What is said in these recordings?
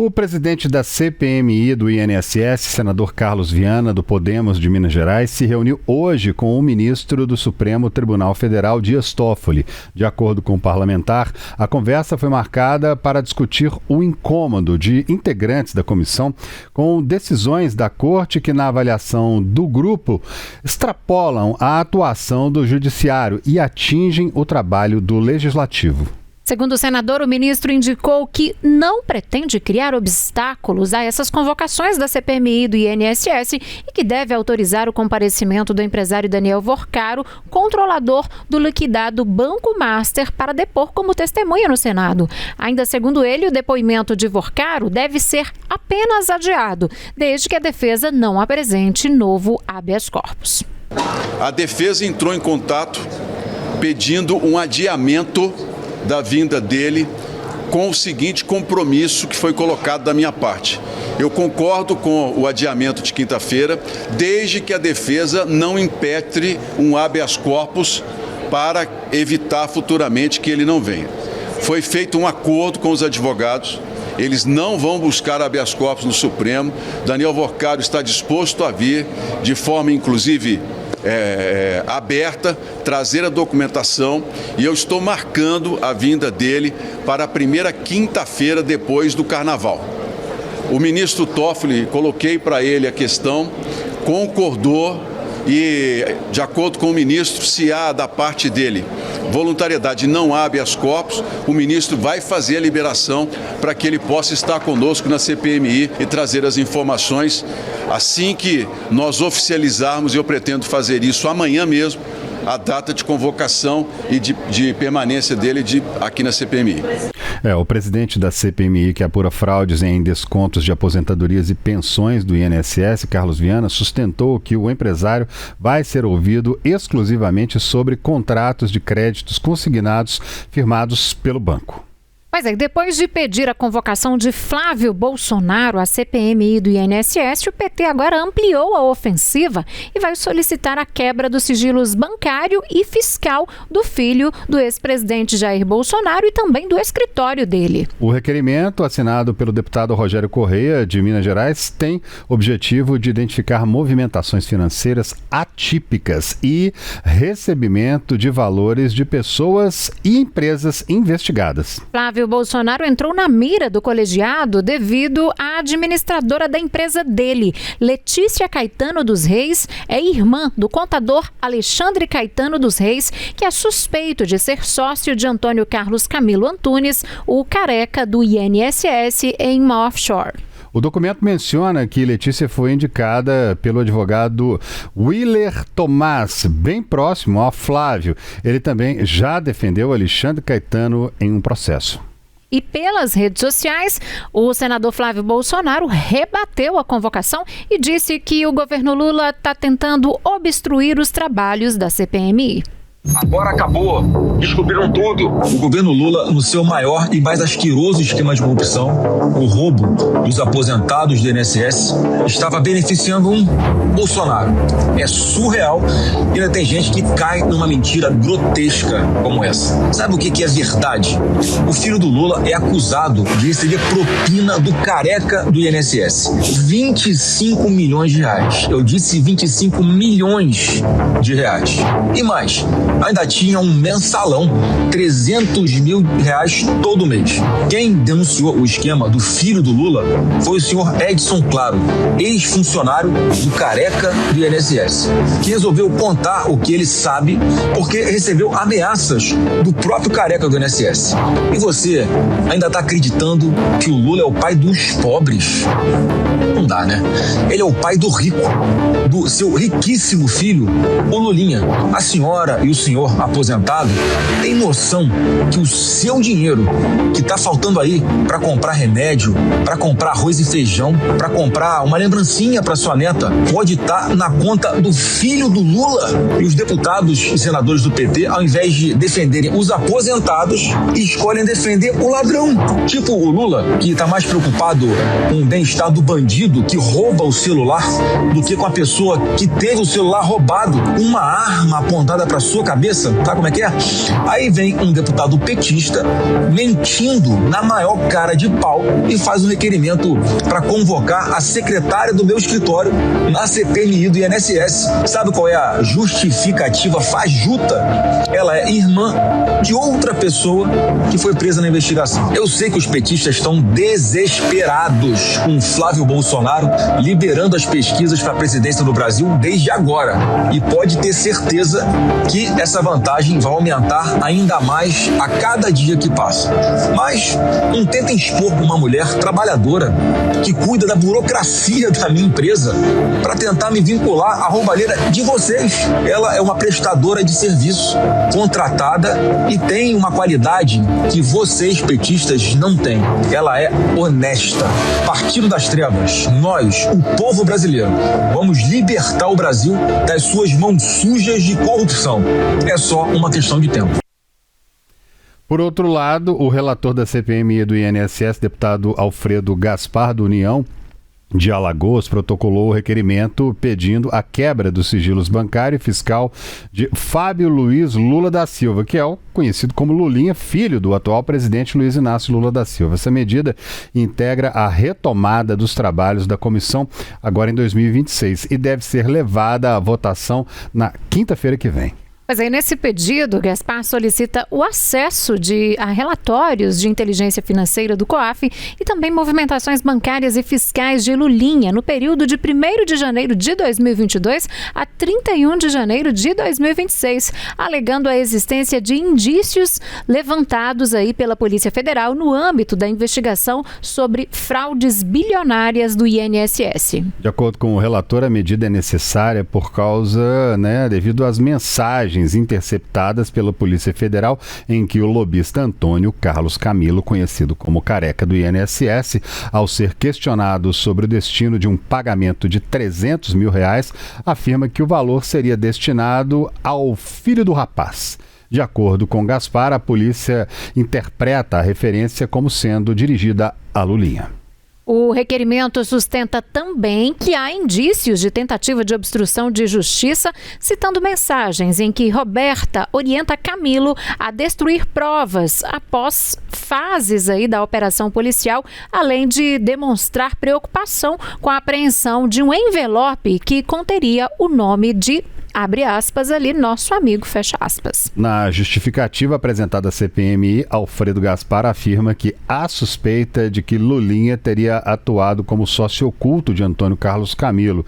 O presidente da CPMI do INSS, senador Carlos Viana, do Podemos de Minas Gerais, se reuniu hoje com o ministro do Supremo Tribunal Federal, Dias Toffoli. De acordo com o parlamentar, a conversa foi marcada para discutir o incômodo de integrantes da comissão com decisões da corte que, na avaliação do grupo, extrapolam a atuação do judiciário e atingem o trabalho do legislativo. Segundo o senador, o ministro indicou que não pretende criar obstáculos a essas convocações da CPMI e do INSS e que deve autorizar o comparecimento do empresário Daniel Vorcaro, controlador do liquidado Banco Master, para depor como testemunha no Senado. Ainda segundo ele, o depoimento de Vorcaro deve ser apenas adiado, desde que a defesa não apresente novo habeas corpus. A defesa entrou em contato pedindo um adiamento da vinda dele, com o seguinte compromisso que foi colocado da minha parte. Eu concordo com o adiamento de quinta-feira, desde que a defesa não impetre um habeas corpus para evitar futuramente que ele não venha. Foi feito um acordo com os advogados, eles não vão buscar habeas corpus no Supremo. Daniel Vorcaro está disposto a vir, de forma inclusive aberta, trazer a documentação, e eu estou marcando a vinda dele para a primeira quinta-feira depois do Carnaval. O ministro Toffoli, coloquei para ele a questão, concordou e, de acordo com o ministro, se há da parte dele voluntariedade e não há habeas corpus, o ministro vai fazer a liberação para que ele possa estar conosco na CPMI e trazer as informações assim que nós oficializarmos, e eu pretendo fazer isso amanhã mesmo, a data de convocação e de permanência dele aqui na CPMI. O presidente da CPMI, que apura fraudes em descontos de aposentadorias e pensões do INSS, Carlos Viana, sustentou que o empresário vai ser ouvido exclusivamente sobre contratos de créditos consignados firmados pelo banco. Pois é, depois de pedir a convocação de Flávio Bolsonaro à CPMI do INSS, o PT agora ampliou a ofensiva e vai solicitar a quebra dos sigilos bancário e fiscal do filho do ex-presidente Jair Bolsonaro e também do escritório dele. O requerimento, assinado pelo deputado Rogério Correia, de Minas Gerais, tem objetivo de identificar movimentações financeiras atípicas e recebimento de valores de pessoas e empresas investigadas. Flávio Bolsonaro entrou na mira do colegiado devido à administradora da empresa dele. Letícia Caetano dos Reis é irmã do contador Alexandre Caetano dos Reis, que é suspeito de ser sócio de Antônio Carlos Camilo Antunes, o careca do INSS, em uma offshore. O documento menciona que Letícia foi indicada pelo advogado Willer Tomás, bem próximo a Flávio. Ele também já defendeu Alexandre Caetano em um processo. E pelas redes sociais, o senador Flávio Bolsonaro rebateu a convocação e disse que o governo Lula está tentando obstruir os trabalhos da CPMI. Agora acabou. Descobriram tudo. O governo Lula, no seu maior e mais asqueroso esquema de corrupção, o roubo dos aposentados do INSS, estava beneficiando um Bolsonaro. É surreal e ainda tem gente que cai numa mentira grotesca como essa. Sabe o que é verdade? O filho do Lula é acusado de receber propina do careca do INSS. 25 milhões de reais. Eu disse 25 milhões de reais. E mais, ainda tinha um mensalão, 300 mil reais todo mês. Quem denunciou o esquema do filho do Lula foi o senhor Edson Claro, ex-funcionário do careca do INSS, que resolveu contar o que ele sabe porque recebeu ameaças do próprio careca do INSS. E você ainda está acreditando que o Lula é o pai dos pobres? Não dá, né? Ele é o pai do rico, do seu riquíssimo filho, o Lulinha. A senhora e o senhor aposentado tem noção que o seu dinheiro que está faltando aí para comprar remédio, para comprar arroz e feijão, para comprar uma lembrancinha para sua neta, pode estar na conta do filho do Lula? E os deputados e senadores do PT, ao invés de defenderem os aposentados, escolhem defender o ladrão. Tipo o Lula, que está mais preocupado com o bem-estar do bandido que rouba o celular do que com a pessoa que teve o celular roubado, uma arma apontada para sua cabeça, sabe como é que é? Aí vem um deputado petista mentindo na maior cara de pau e faz um requerimento para convocar a secretária do meu escritório na CPMI do INSS. Sabe qual é a justificativa fajuta? Ela é irmã de outra pessoa que foi presa na investigação. Eu sei que os petistas estão desesperados com Flávio Bolsonaro liberando as pesquisas para a presidência do Brasil desde agora. E pode ter certeza que essa vantagem vai aumentar ainda mais a cada dia que passa. Mas não tentem expor uma mulher trabalhadora que cuida da burocracia da minha empresa para tentar me vincular à roubalheira de vocês. Ela é uma prestadora de serviço, contratada e tem uma qualidade que vocês, petistas, não têm. Ela é honesta. Partido das Trevas, nós, o povo brasileiro, vamos libertar o Brasil das suas mãos sujas de corrupção. É só uma questão de tempo. Por outro lado, o relator da CPMI do INSS, deputado Alfredo Gaspar, do União de Alagoas, protocolou o requerimento pedindo a quebra dos sigilos bancário e fiscal de Fábio Luiz Lula da Silva, que é o conhecido como Lulinha, filho do atual presidente Luiz Inácio Lula da Silva. Essa medida integra a retomada dos trabalhos da comissão agora em 2026 e deve ser levada à votação na quinta-feira que vem. Mas aí, nesse pedido, Gaspar solicita o acesso a relatórios de inteligência financeira do COAF e também movimentações bancárias e fiscais de Lulinha no período de 1º de janeiro de 2022 a 31 de janeiro de 2026, alegando a existência de indícios levantados aí pela Polícia Federal no âmbito da investigação sobre fraudes bilionárias do INSS. De acordo com o relator, a medida é necessária por causa, devido às mensagens interceptadas pela Polícia Federal em que o lobista Antônio Carlos Camilo, conhecido como Careca do INSS, ao ser questionado sobre o destino de um pagamento de R$300 mil, afirma que o valor seria destinado ao filho do rapaz. De acordo com Gaspar, a polícia interpreta a referência como sendo dirigida a Lulinha. O requerimento sustenta também que há indícios de tentativa de obstrução de justiça, citando mensagens em que Roberta orienta Camilo a destruir provas após fases aí da operação policial, além de demonstrar preocupação com a apreensão de um envelope que conteria o nome de, abre aspas ali, nosso amigo, fecha aspas. Na justificativa apresentada à CPMI, Alfredo Gaspar afirma que há suspeita de que Lulinha teria atuado como sócio oculto de Antônio Carlos Camilo,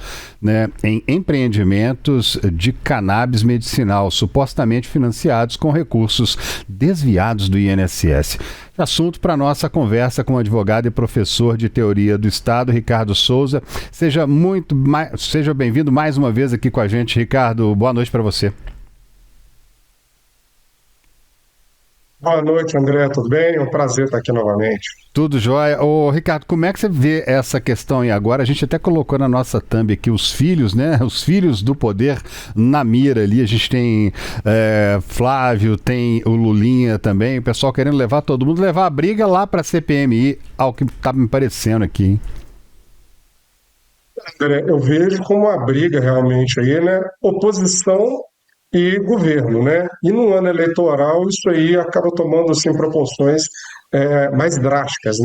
em empreendimentos de cannabis medicinal, supostamente financiados com recursos desviados do INSS. Assunto para nossa conversa com o advogado e professor de teoria do Estado, Ricardo Souza. Seja bem-vindo mais uma vez aqui com a gente, Ricardo. Boa noite para você. Boa noite, André. Tudo bem? É um prazer estar aqui novamente. Tudo jóia. Ô, Ricardo, como é que você vê essa questão aí agora? A gente até colocou na nossa thumb aqui os filhos, Os filhos do poder na mira ali. A gente tem Flávio, tem o Lulinha também. O pessoal querendo levar todo mundo, levar a briga lá para a CPMI, ao que está me parecendo aqui, hein? André, eu vejo como uma briga realmente aí, oposição e governo, E no ano eleitoral isso aí acaba tomando assim proporções mais drásticas,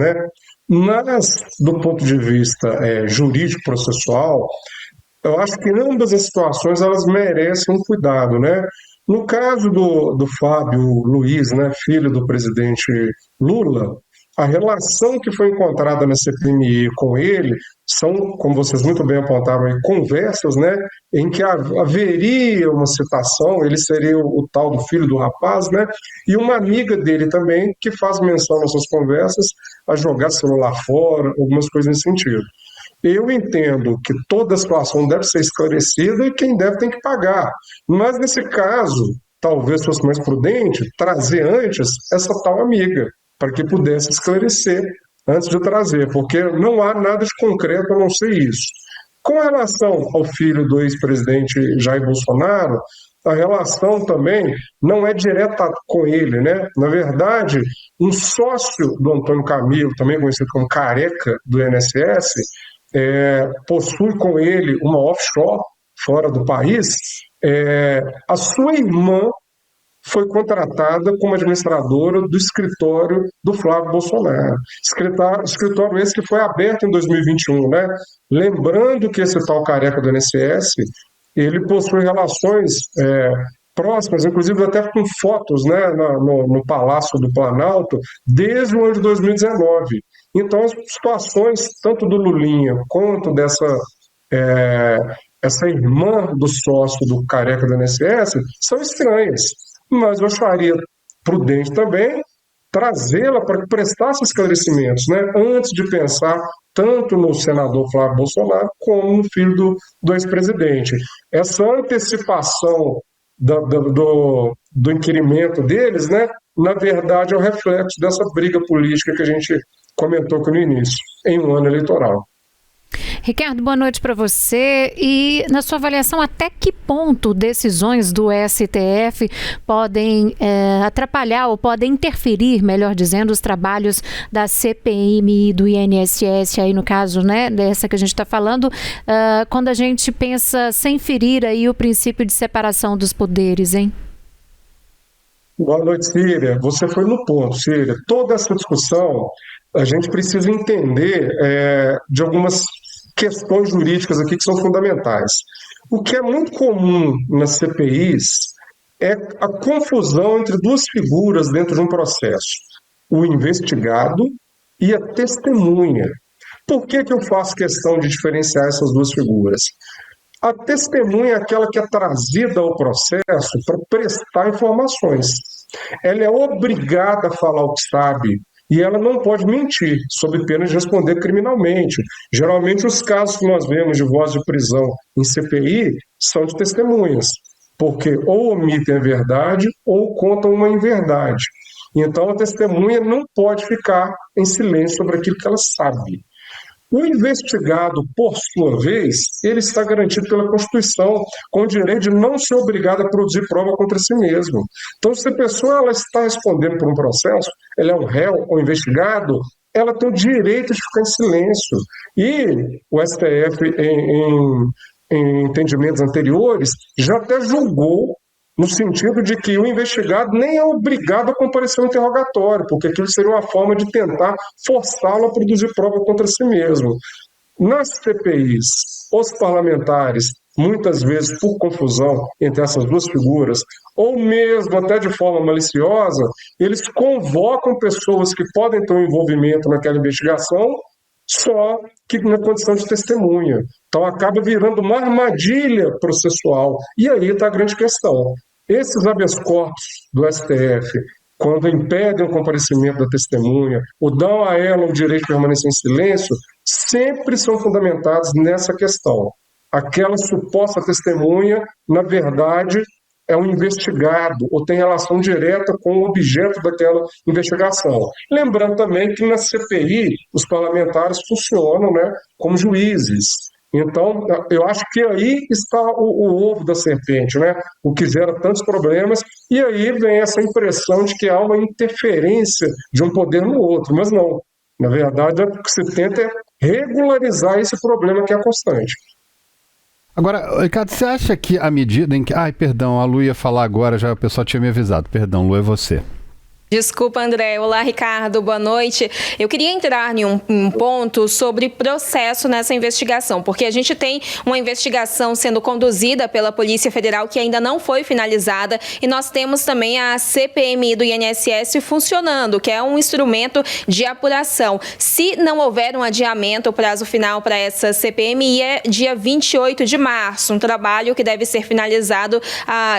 Mas do ponto de vista jurídico processual, eu acho que ambas as situações elas merecem um cuidado, No caso do Fábio Luiz, filho do presidente Lula, a relação que foi encontrada na CPMI com ele são, como vocês muito bem apontaram aí, conversas, em que haveria uma citação, ele seria o tal do filho do rapaz, e uma amiga dele também que faz menção nessas conversas a jogar celular fora, algumas coisas nesse sentido. Eu entendo que toda a situação deve ser esclarecida e quem deve tem que pagar, mas nesse caso, talvez fosse mais prudente trazer antes essa tal amiga, para que pudesse esclarecer antes de trazer, porque não há nada de concreto a não ser isso. Com relação ao filho do ex-presidente Jair Bolsonaro, a relação também não é direta com ele, Na verdade, um sócio do Antônio Camilo, também conhecido como Careca do INSS, possui com ele uma offshore fora do país. A sua irmã foi contratada como administradora do escritório do Flávio Bolsonaro. Escritório esse que foi aberto em 2021, né? Lembrando que esse tal careca do INSS, ele possui relações próximas, inclusive até com fotos, né, no Palácio do Planalto, desde o ano de 2019. Então, as situações, tanto do Lulinha quanto essa irmã do sócio do careca do INSS, são estranhas. Mas eu acharia prudente também trazê-la para que prestasse esclarecimentos, né, antes de pensar tanto no senador Flávio Bolsonaro como no filho do ex-presidente. Essa antecipação do inquirimento deles, né, na verdade é o reflexo dessa briga política que a gente comentou aqui no início, em um ano eleitoral. Ricardo, boa noite para você. E na sua avaliação, até que ponto decisões do STF podem atrapalhar ou podem interferir, melhor dizendo, os trabalhos da CPMI e do INSS, aí no caso, né, dessa que a gente está falando, quando a gente pensa sem ferir aí o princípio de separação dos poderes, hein? Boa noite, Síria. Você foi no ponto, Síria. Toda essa discussão, a gente precisa entender de algumas questões jurídicas aqui que são fundamentais. O que é muito comum nas CPIs é a confusão entre duas figuras dentro de um processo: o investigado e a testemunha. Por que eu faço questão de diferenciar essas duas figuras? A testemunha é aquela que é trazida ao processo para prestar informações. Ela é obrigada a falar o que sabe e ela não pode mentir, sob pena de responder criminalmente. Geralmente os casos que nós vemos de voz de prisão em CPI são de testemunhas, porque ou omitem a verdade ou contam uma inverdade. Então a testemunha não pode ficar em silêncio sobre aquilo que ela sabe. O investigado, por sua vez, ele está garantido pela Constituição com o direito de não ser obrigado a produzir prova contra si mesmo. Então, se a pessoa ela está respondendo por um processo, ela é um réu ou investigado, ela tem o direito de ficar em silêncio. E o STF, em entendimentos anteriores, já até julgou no sentido de que o investigado nem é obrigado a comparecer ao interrogatório, porque aquilo seria uma forma de tentar forçá-lo a produzir prova contra si mesmo. Nas CPIs, os parlamentares, muitas vezes por confusão entre essas duas figuras, ou mesmo até de forma maliciosa, eles convocam pessoas que podem ter um envolvimento naquela investigação, só que na condição de testemunha. Então acaba virando uma armadilha processual. E aí está a grande questão. Esses habeas corpus do STF, quando impedem o comparecimento da testemunha ou dão a ela o direito de permanecer em silêncio, sempre são fundamentados nessa questão. Aquela suposta testemunha, na verdade, é um investigado ou tem relação direta com o objeto daquela investigação. Lembrando também que na CPI os parlamentares funcionam, né, como juízes. Então, eu acho que aí está o ovo da serpente, né? O que gera tantos problemas, e aí vem essa impressão de que há uma interferência de um poder no outro, mas não. Na verdade, o que se tenta é regularizar esse problema que é constante. Agora, Ricardo, você acha que à medida em que... Ai, perdão, a Lu ia falar agora, já o pessoal tinha me avisado. Perdão, Lu, é você. Desculpa, André. Olá, Ricardo. Boa noite. Eu queria entrar em um ponto sobre processo nessa investigação, porque a gente tem uma investigação sendo conduzida pela Polícia Federal que ainda não foi finalizada e nós temos também a CPMI do INSS funcionando, que é um instrumento de apuração. Se não houver um adiamento, o prazo final para essa CPMI é dia 28 de março, um trabalho que deve ser finalizado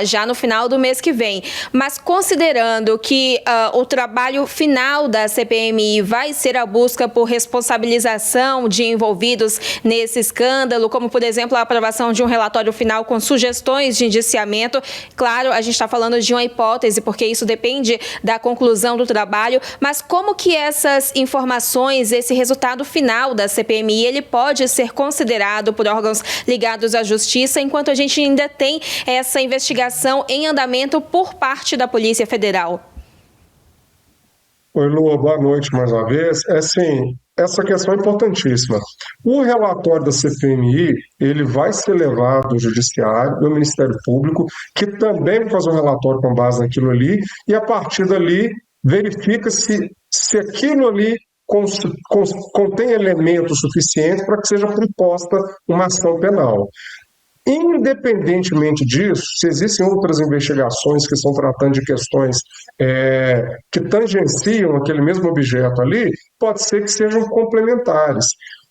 já no final do mês que vem. Mas considerando que o trabalho final da CPMI vai ser a busca por responsabilização de envolvidos nesse escândalo, como, por exemplo, a aprovação de um relatório final com sugestões de indiciamento. Claro, a gente está falando de uma hipótese, porque isso depende da conclusão do trabalho, mas como que essas informações, esse resultado final da CPMI, ele pode ser considerado por órgãos ligados à justiça, enquanto a gente ainda tem essa investigação em andamento por parte da Polícia Federal? Oi, Lu, boa noite mais uma vez. Assim, essa questão é importantíssima. O relatório da CPMI, ele vai ser levado ao Judiciário, ao Ministério Público, que também vai fazer um relatório com base naquilo ali, e a partir dali verifica se aquilo ali contém elementos suficientes para que seja proposta uma ação penal. Independentemente disso, se existem outras investigações que estão tratando de questões que tangenciam aquele mesmo objeto ali, pode ser que sejam complementares.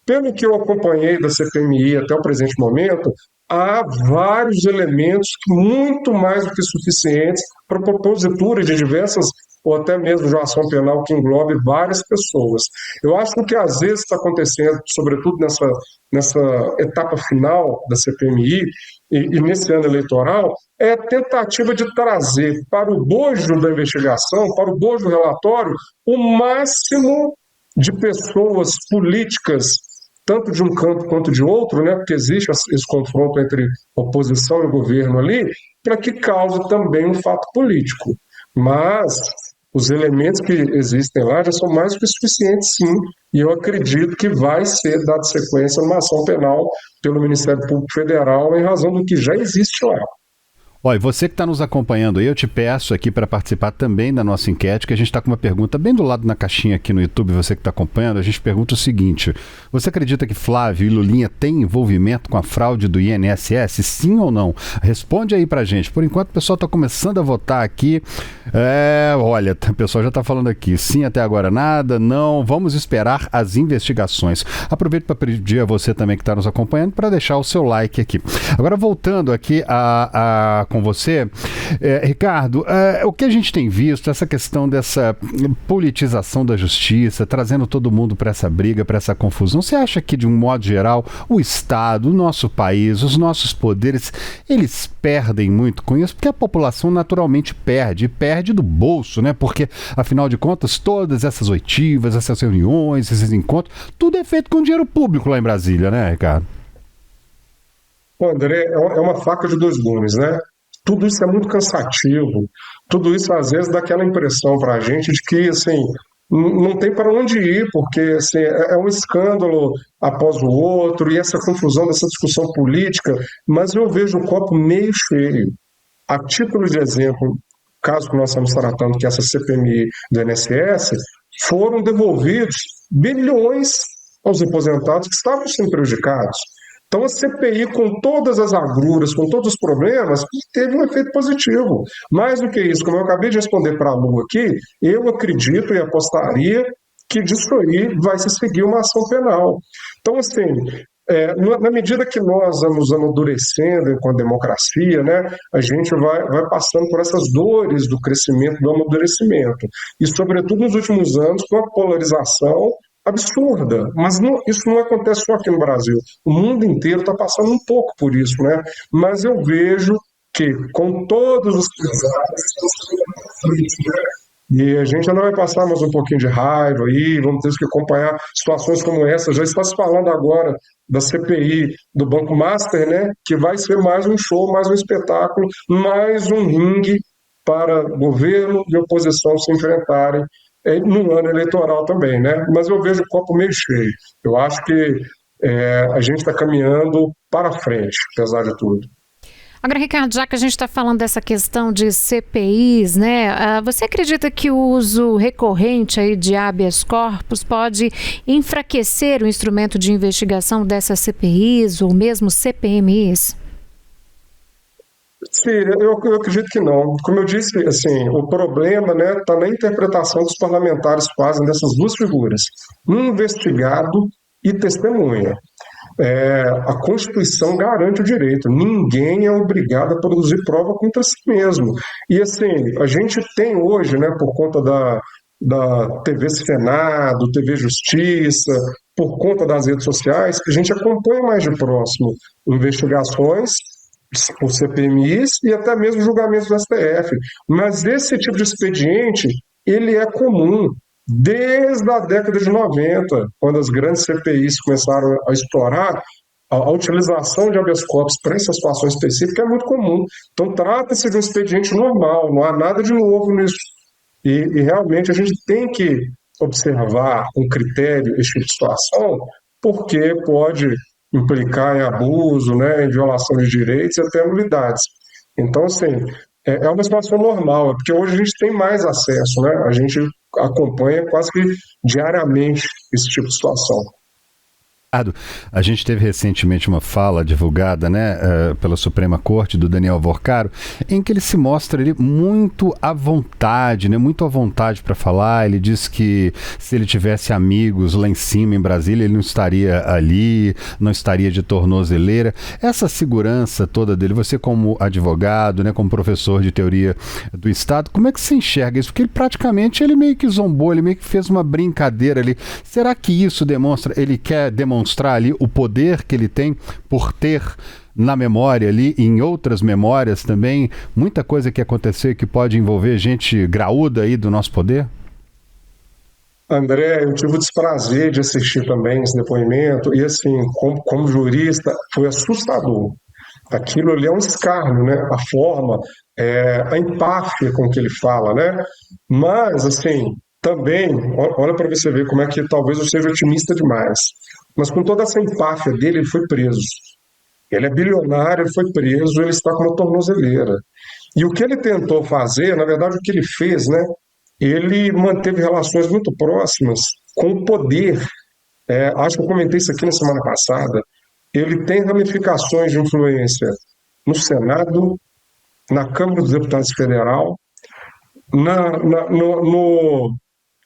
Pelo que eu acompanhei da CPMI até o presente momento, há vários elementos muito mais do que suficientes para propositura de diversas, ou até mesmo de uma ação penal que englobe várias pessoas. Eu acho que o que às vezes está acontecendo, sobretudo nessa etapa final da CPMI e nesse ano eleitoral, é a tentativa de trazer para o bojo da investigação, para o bojo do relatório, o máximo de pessoas políticas, tanto de um campo quanto de outro, né, porque existe esse confronto entre oposição e governo ali, para que cause também um fato político. Mas os elementos que existem lá já são mais do que suficientes, sim, e eu acredito que vai ser dada sequência numa ação penal pelo Ministério Público Federal em razão do que já existe lá. Olha, você que está nos acompanhando aí, eu te peço aqui para participar também da nossa enquete, que a gente está com uma pergunta bem do lado na caixinha aqui no YouTube, você que está acompanhando, a gente pergunta o seguinte: você acredita que Flávio e Lulinha têm envolvimento com a fraude do INSS, sim ou não? Responde aí pra gente. Por enquanto o pessoal está começando a votar aqui. Olha, o pessoal já está falando aqui, sim, até agora nada, não, vamos esperar as investigações. Aproveito para pedir a você também que está nos acompanhando para deixar o seu like aqui. Agora voltando aqui com você, Ricardo, o que a gente tem visto, essa questão dessa politização da justiça, trazendo todo mundo para essa briga, para essa confusão, você acha que, de um modo geral, o Estado, o nosso país, os nossos poderes, eles perdem muito com isso? Porque a população naturalmente perde do bolso, né? Porque, afinal de contas, todas essas oitivas, essas reuniões, esses encontros, tudo é feito com dinheiro público lá em Brasília, né, Ricardo? Bom, André, é uma faca de dois gumes, né? Tudo isso é muito cansativo, tudo isso às vezes dá aquela impressão para a gente de que assim, não tem para onde ir, porque assim, é um escândalo após o outro e essa confusão dessa discussão política, mas eu vejo o copo meio cheio. A título de exemplo, o caso que nós estamos tratando, que é essa CPMI do INSS, foram devolvidos bilhões aos aposentados que estavam sendo prejudicados. Então a CPI, com todas as agruras, com todos os problemas, teve um efeito positivo. Mais do que isso, como eu acabei de responder para a Lu aqui, eu acredito e apostaria que disso aí vai se seguir uma ação penal. Então, assim, na medida que nós vamos amadurecendo enquanto democracia, né, a gente vai passando por essas dores do crescimento, do amadurecimento. E, sobretudo, nos últimos anos, com a polarização absurda, mas isso não acontece só aqui no Brasil. O mundo inteiro está passando um pouco por isso, né? Mas eu vejo que com todos os pesares, e a gente ainda vai passar mais um pouquinho de raiva aí, vamos ter que acompanhar situações como essa. Já está se falando agora da CPI do Banco Master, né? Que vai ser mais um show, mais um espetáculo, mais um ringue para governo e oposição se enfrentarem no ano eleitoral também, né? Mas eu vejo o copo meio cheio. Eu acho que a gente está caminhando para frente, apesar de tudo. Agora, Ricardo, já que a gente está falando dessa questão de CPIs, né? Você acredita que o uso recorrente aí de habeas corpus pode enfraquecer o instrumento de investigação dessas CPIs ou mesmo CPMIs? Sim, eu acredito que não. Como eu disse, assim, o problema, né, está na interpretação que os parlamentares fazem dessas duas figuras, investigado e testemunha. A Constituição garante o direito, ninguém é obrigado a produzir prova contra si mesmo. E assim, a gente tem hoje, né, por conta da TV Senado, TV Justiça, por conta das redes sociais, a gente acompanha mais de próximo investigações por CPMIs e até mesmo julgamentos do STF. Mas esse tipo de expediente, ele é comum desde a década de 90, quando as grandes CPIs começaram a explorar, a utilização de habeas corpus para essa situação específica é muito comum. Então trata-se de um expediente normal, não há nada de novo nisso. E realmente a gente tem que observar com critério esse tipo de situação, porque pode implicar em abuso, né, em violação de direitos e até nulidades. Então, assim, é uma situação normal, porque hoje a gente tem mais acesso, né? A gente acompanha quase que diariamente esse tipo de situação. A gente teve recentemente uma fala divulgada, né, pela Suprema Corte, do Daniel Vorcaro, em que ele se mostra ali muito à vontade, né, muito à vontade para falar. Ele diz que se ele tivesse amigos lá em cima, em Brasília, ele não estaria ali, não estaria de tornozeleira. Essa segurança toda dele, você como advogado, né, como professor de teoria do Estado, como é que você enxerga isso? Porque ele praticamente, ele meio que zombou, ele meio que fez uma brincadeira ali. Será que isso demonstra, ele quer demonstrar ali o poder que ele tem por ter na memória ali, em outras memórias também, muita coisa que aconteceu e que pode envolver gente graúda aí do nosso poder? André, eu tive o desprazer de assistir também esse depoimento e, assim, como jurista, foi assustador. Aquilo ali é um escárnio, né? A forma, a empáfia com que ele fala, né? Mas, assim, também, olha para você ver como é que talvez eu seja otimista demais. Mas com toda essa empáfia dele, ele foi preso. Ele é bilionário, ele foi preso, ele está com uma tornozeleira. E o que ele tentou fazer, na verdade, o que ele fez, né? Ele manteve relações muito próximas com o poder. Acho que eu comentei isso aqui na semana passada. Ele tem ramificações de influência no Senado, na Câmara dos Deputados Federal, no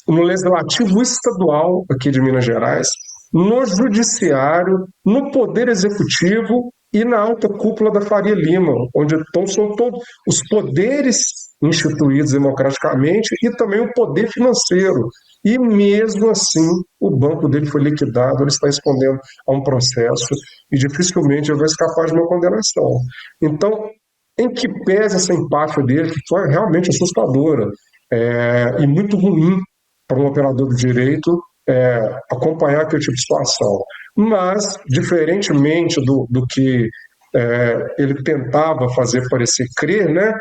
Legislativo Estadual aqui de Minas Gerais, no Judiciário, no Poder Executivo e na alta cúpula da Faria Lima, onde são todos os poderes instituídos democraticamente e também o poder financeiro. E mesmo assim, o banco dele foi liquidado, ele está respondendo a um processo e dificilmente ele vai escapar de uma condenação. Então, em que pese essa empáfia dele, que foi realmente assustadora e muito ruim para um operador do direito acompanhar aquele tipo de situação. Mas, diferentemente do que ele tentava fazer parecer crer, né,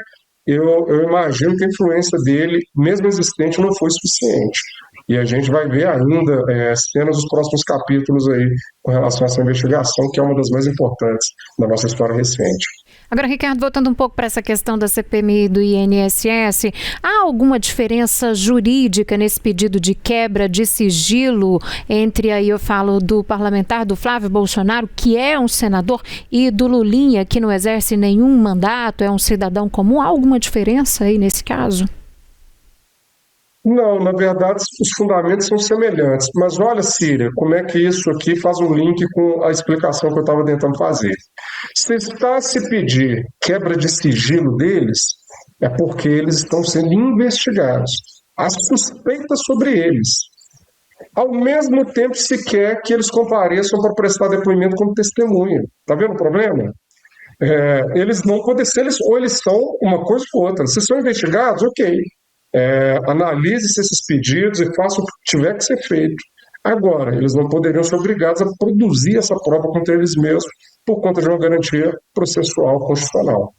eu imagino que a influência dele, mesmo existente, não foi suficiente. E a gente vai ver ainda cenas dos próximos capítulos aí com relação a essa investigação, que é uma das mais importantes da nossa história recente. Agora, Ricardo, voltando um pouco para essa questão da CPMI e do INSS, há alguma diferença jurídica nesse pedido de quebra de sigilo entre, aí eu falo do parlamentar, do Flávio Bolsonaro, que é um senador, e do Lulinha, que não exerce nenhum mandato, é um cidadão comum? Há alguma diferença aí nesse caso? Não, na verdade, os fundamentos são semelhantes. Mas olha, Síria, como é que isso aqui faz um link com a explicação que eu estava tentando fazer. Se está a se pedir quebra de sigilo deles, é porque eles estão sendo investigados. Há suspeitas sobre eles. Ao mesmo tempo, se quer que eles compareçam para prestar depoimento como testemunha. Está vendo o problema? Eles não podem ser, ou eles são uma coisa ou outra. Se são investigados, ok. Analise-se esses pedidos e faça o que tiver que ser feito. Agora, eles não poderiam ser obrigados a produzir essa prova contra eles mesmos por conta de uma garantia processual constitucional.